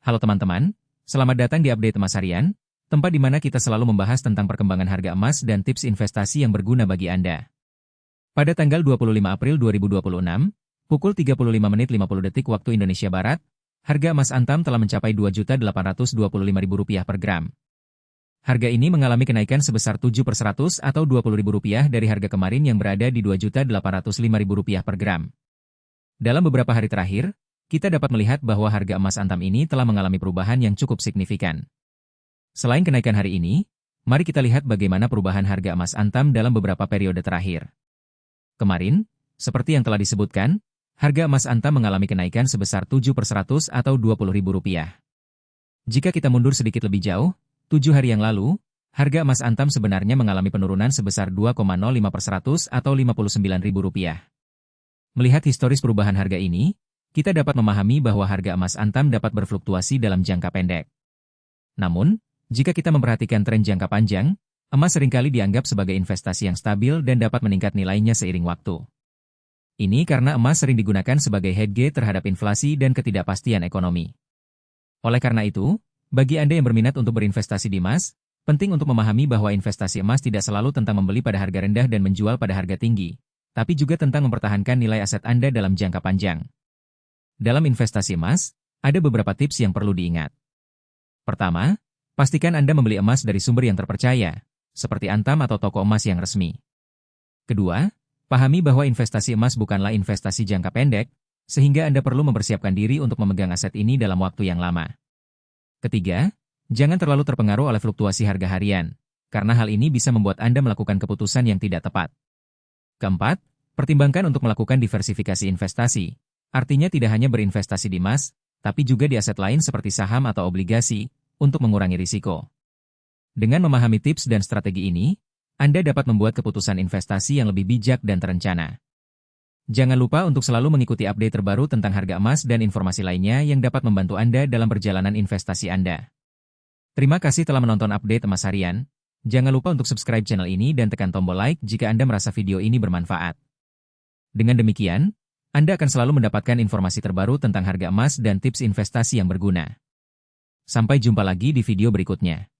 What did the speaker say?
Halo teman-teman, selamat datang di Update Emas Harian, tempat di mana kita selalu membahas tentang perkembangan harga emas dan tips investasi yang berguna bagi Anda. Pada tanggal 25 April 2026, pukul 35 menit 50 detik waktu Indonesia Barat, harga emas Antam telah mencapai Rp2.825.000 per gram. Harga ini mengalami kenaikan sebesar 7% atau Rp20.000 dari harga kemarin yang berada di Rp2.805.000 per gram. Dalam beberapa hari terakhir, kita dapat melihat bahwa harga emas Antam ini telah mengalami perubahan yang cukup signifikan. Selain kenaikan hari ini, mari kita lihat bagaimana perubahan harga emas Antam dalam beberapa periode terakhir. Kemarin, seperti yang telah disebutkan, harga emas Antam mengalami kenaikan sebesar 7% atau Rp20.000. Jika kita mundur sedikit lebih jauh, 7 hari yang lalu, harga emas Antam sebenarnya mengalami penurunan sebesar 2,05% atau Rp59.000. Melihat historis perubahan harga ini, kita dapat memahami bahwa harga emas Antam dapat berfluktuasi dalam jangka pendek. Namun, jika kita memperhatikan tren jangka panjang, emas seringkali dianggap sebagai investasi yang stabil dan dapat meningkat nilainya seiring waktu. Ini karena emas sering digunakan sebagai hedge terhadap inflasi dan ketidakpastian ekonomi. Oleh karena itu, bagi Anda yang berminat untuk berinvestasi di emas, penting untuk memahami bahwa investasi emas tidak selalu tentang membeli pada harga rendah dan menjual pada harga tinggi, tapi juga tentang mempertahankan nilai aset Anda dalam jangka panjang. Dalam investasi emas, ada beberapa tips yang perlu diingat. Pertama, pastikan Anda membeli emas dari sumber yang terpercaya, seperti Antam atau toko emas yang resmi. Kedua, pahami bahwa investasi emas bukanlah investasi jangka pendek, sehingga Anda perlu mempersiapkan diri untuk memegang aset ini dalam waktu yang lama. Ketiga, jangan terlalu terpengaruh oleh fluktuasi harga harian, karena hal ini bisa membuat Anda melakukan keputusan yang tidak tepat. Keempat, pertimbangkan untuk melakukan diversifikasi investasi, artinya tidak hanya berinvestasi di emas, tapi juga di aset lain seperti saham atau obligasi, untuk mengurangi risiko. Dengan memahami tips dan strategi ini, Anda dapat membuat keputusan investasi yang lebih bijak dan terencana. Jangan lupa untuk selalu mengikuti update terbaru tentang harga emas dan informasi lainnya yang dapat membantu Anda dalam perjalanan investasi Anda. Terima kasih telah menonton Update Emas Harian. Jangan lupa untuk subscribe channel ini dan tekan tombol like jika Anda merasa video ini bermanfaat. Dengan demikian, Anda akan selalu mendapatkan informasi terbaru tentang harga emas dan tips investasi yang berguna. Sampai jumpa lagi di video berikutnya.